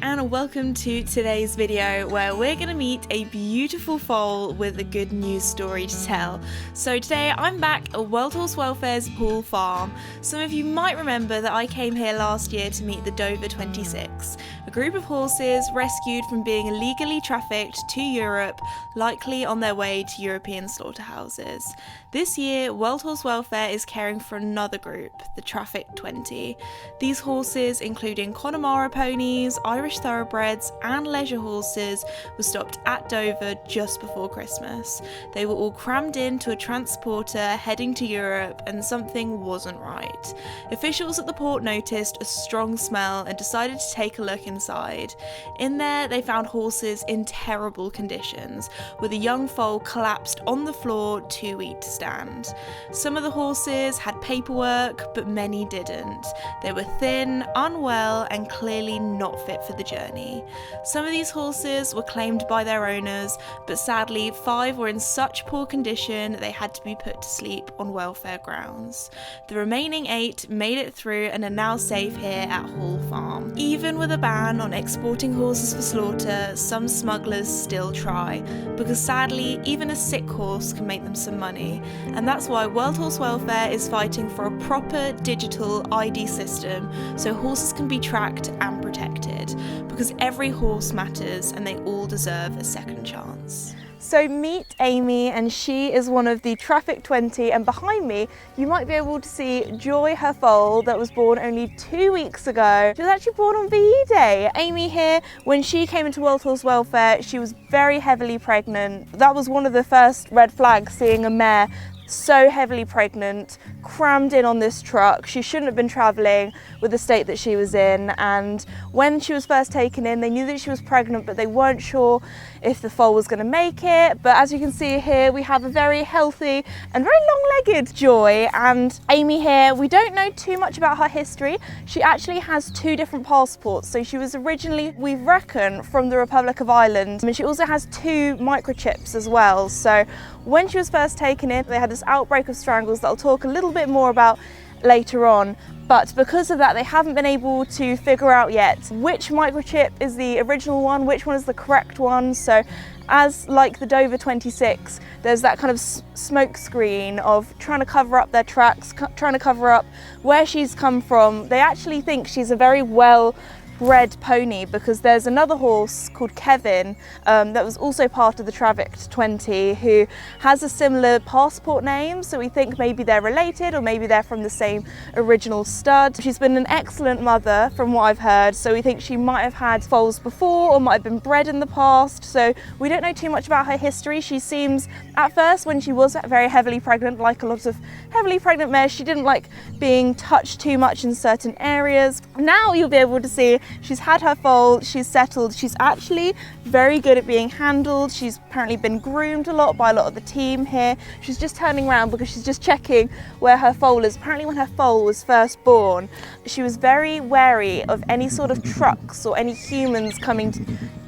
and welcome to today's video where we're going to meet a beautiful foal with a good news story to tell. So today I'm back at World Horse Welfare's Pool Farm. Some of you might remember that I came here last year to meet the Dover 26, a group of horses rescued from being illegally trafficked to Europe, likely on their way to European slaughterhouses. This year, World Horse Welfare is caring for another group, the Trafficked 20. These horses, including Connemara ponies, Irish thoroughbreds and leisure horses, were stopped at Dover just before Christmas. They were all crammed into a transporter heading to Europe and something wasn't right. Officials at the port noticed a strong smell and decided to take a look inside. In there, they found horses in terrible conditions, with a young foal collapsed on the floor too weak to stand. Some of the horses had paperwork, but many didn't. They were thin, unwell, and clearly not fit for the journey. Some of these horses were claimed by their owners, but sadly 5 were in such poor condition they had to be put to sleep on welfare grounds. The remaining 8 made it through and are now safe here at Hall Farm. Even with a ban on exporting horses for slaughter, some smugglers still try, because sadly even a sick horse can make them some money, and that's why World Horse Welfare is fighting for a proper digital ID system so horses can be tracked and protected, because every horse matters and they all deserve a second chance. So meet Amy, and she is one of the Trafficked 20, and behind me you might be able to see Joy, her foal, that was born only 2 weeks ago. She was actually born on VE Day. Amy here, when she came into World Horse Welfare, she was very heavily pregnant. That was one of the first red flags, seeing a mare so heavily pregnant, crammed in on this truck. She shouldn't have been travelling with the state that she was in, and when she was first taken in, they knew that she was pregnant, but they weren't sure if the foal was going to make it. But as you can see here, we have a very healthy and very long-legged Joy, and Amy here, we don't know too much about her history. She actually has 2 different passports, so she was originally, we reckon, from the Republic of Ireland, and she also has 2 microchips as well. So when she was first taken in, they had this outbreak of strangles that I'll talk a little bit more about later on, but because of that they haven't been able to figure out yet which microchip is the original one, which one is the correct one. So as like the Dover 26, there's that kind of smoke screen of trying to cover up their tracks, trying to cover up where she's come from. They actually think she's a very well bred pony, because there's another horse called Kevin that was also part of the Trafficked 20 who has a similar passport name, so we think maybe they're related or maybe they're from the same original stud. She's been an excellent mother from what I've heard, so we think she might have had foals before or might have been bred in the past, so we don't know too much about her history. She seems, at first when she was very heavily pregnant, like a lot of heavily pregnant mares, she didn't like being touched too much in certain areas. Now you'll be able to see she's had her foal, she's settled, she's actually very good at being handled. She's apparently been groomed a lot by a lot of the team here. She's just turning around because she's just checking where her foal is. Apparently when her foal was first born, she was very wary of any sort of trucks or any humans coming to...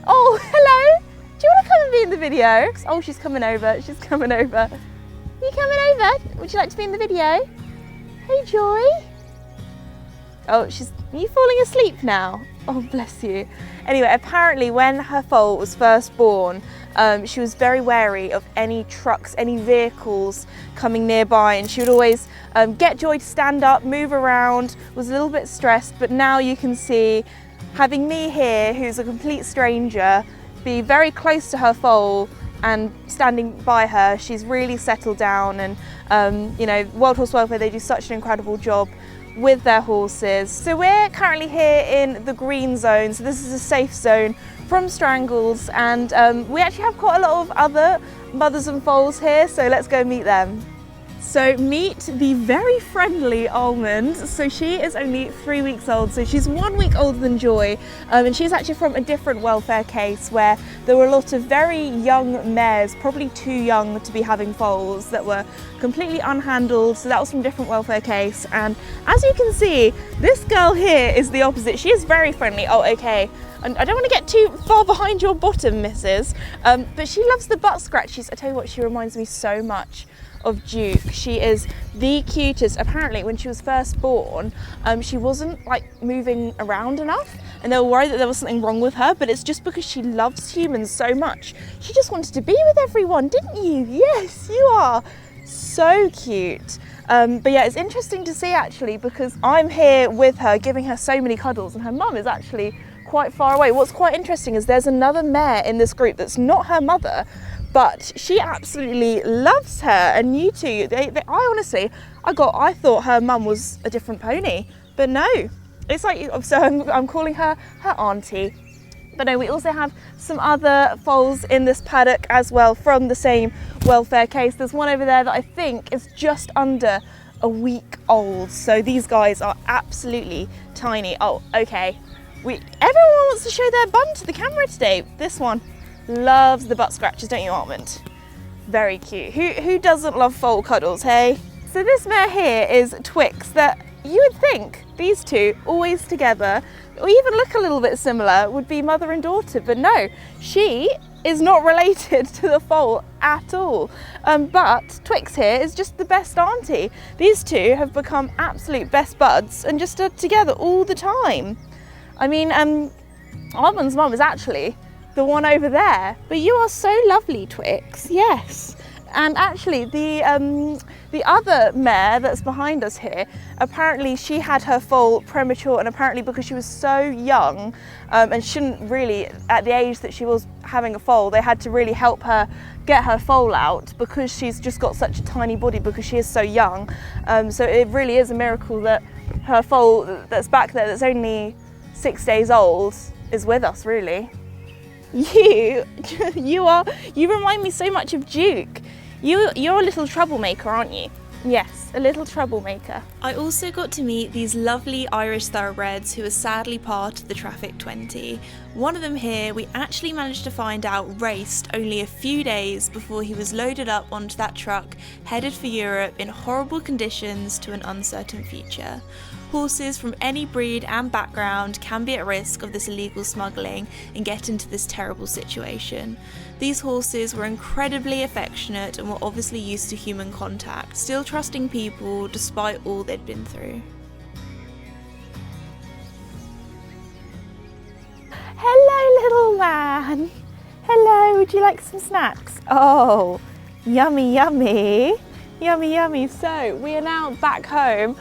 Oh, hello! Do you want to come and be in the video? Oh, she's coming over, she's coming over. Are you coming over? Would you like to be in the video? Hey, Joy. Oh, are you falling asleep now? Oh, bless you. Anyway, apparently when her foal was first born, she was very wary of any trucks, any vehicles coming nearby, and she would always get Joy to stand up, move around, was a little bit stressed. But now you can see, having me here, who's a complete stranger, be very close to her foal and standing by her, she's really settled down. And you know, World Horse Welfare, they do such an incredible job with their horses. So we're currently here in the green zone, so this is a safe zone from strangles, and we actually have quite a lot of other mothers and foals here, so let's go meet them. So meet the very friendly Almond. So she is only 3 weeks old, so she's 1 week older than Joy, and she's actually from a different welfare case where there were a lot of very young mares, probably too young to be having foals, that were completely unhandled. So that was from a different welfare case, and as you can see, this girl here is the opposite. She is very friendly. Oh, okay. And I don't want to get too far behind your bottom, missus, but she loves the butt scratches. I tell you what, she reminds me so much of Duke. She is the cutest. Apparently when she was first born, she wasn't like moving around enough, and they were worried that there was something wrong with her, but it's just because she loves humans so much. She just wanted to be with everyone, didn't you? Yes, you are. So cute. But yeah, it's interesting to see actually, because I'm here with her giving her so many cuddles, and her mum is actually quite far away. What's quite interesting is there's another mare in this group that's not her mother, but she absolutely loves her, and you two, I thought her mum was a different pony, but no, it's like, so I'm calling her auntie. But no, we also have some other foals in this paddock as well from the same welfare case. There's one over there that I think is just under a week old. So these guys are absolutely tiny. Oh, okay. Everyone wants to show their bum to the camera today. This one loves the butt scratches, don't you, Armand? Very cute. Who doesn't love foal cuddles, hey? So this mare here is Twix, that you would think these two always together, or even look a little bit similar, would be mother and daughter, but no, she is not related to the foal at all. But Twix here is just the best auntie. These two have become absolute best buds and just are together all the time. I mean, Armand's mum is actually the one over there, but you are so lovely, Twix, yes. And actually the other mare that's behind us here, apparently she had her foal premature, and apparently because she was so young and shouldn't really, at the age that she was having a foal, they had to really help her get her foal out because she's just got such a tiny body because she is so young. So it really is a miracle that her foal that's back there, that's only 6 days old, is with us, really. You remind me so much of Duke. You're a little troublemaker, aren't you? Yes, a little troublemaker. I also got to meet these lovely Irish thoroughbreds who are sadly part of the Traffic 20. One of them here we actually managed to find out raced only a few days before he was loaded up onto that truck headed for Europe in horrible conditions to an uncertain future. Horses from any breed and background can be at risk of this illegal smuggling and get into this terrible situation. These horses were incredibly affectionate and were obviously used to human contact, still trusting people despite all they'd been through. Hello, little man. Hello, would you like some snacks? Oh, yummy, yummy. Yummy, yummy. So we are now back home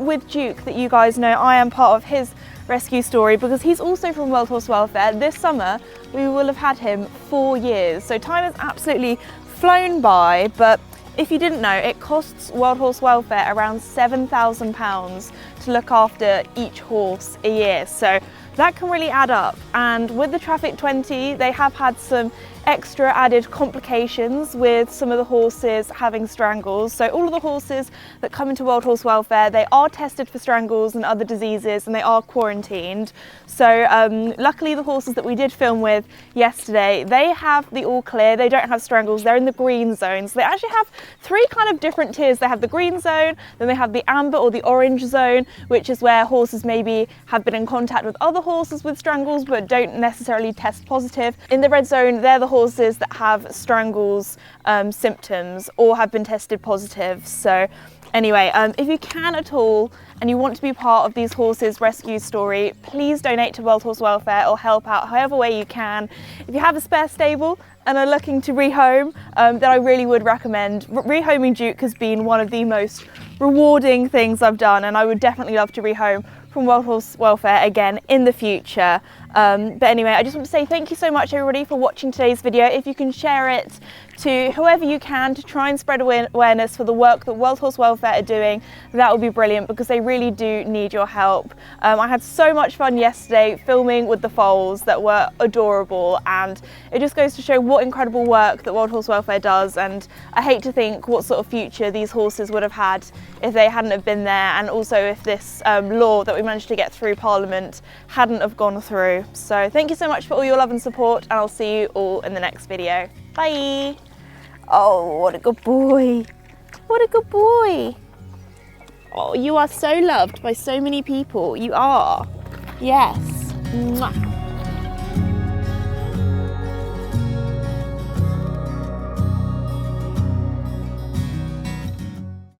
with Duke, that you guys know I am part of his rescue story because he's also from World Horse Welfare. This summer we will have had him 4 years, so time has absolutely flown by. But if you didn't know, it costs World Horse Welfare around £7,000 to look after each horse a year, so that can really add up. And with the Traffic 20, they have had some extra added complications with some of the horses having strangles. So all of the horses that come into World Horse Welfare, they are tested for strangles and other diseases, and they are quarantined. So luckily the horses that we did film with yesterday, they have the all clear, they don't have strangles, they're in the green zone. So they actually have 3 kind of different tiers. They have the green zone, then they have the amber or the orange zone, which is where horses maybe have been in contact with other horses with strangles but don't necessarily test positive. In the red zone, they're the horses that have strangles symptoms or have been tested positive. So anyway, if you can at all and you want to be part of these horses rescue story, please donate to World Horse Welfare or help out however way you can. If you have a spare stable and are looking to rehome, then I really would recommend. Rehoming Duke has been one of the most rewarding things I've done, and I would definitely love to rehome from World Horse Welfare again in the future. But anyway, I just want to say thank you so much everybody for watching today's video. If you can share it to whoever you can to try and spread awareness for the work that World Horse Welfare are doing, that would be brilliant because they really do need your help. I had so much fun yesterday filming with the foals that were adorable, and it just goes to show what incredible work that World Horse Welfare does, and I hate to think what sort of future these horses would have had if they hadn't have been there, and also if this law that we managed to get through Parliament hadn't have gone through. So thank you so much for all your love and support, and I'll see you all in the next video. Bye! Oh, what a good boy. What a good boy. Oh, you are so loved by so many people. You are. Yes. Mwah.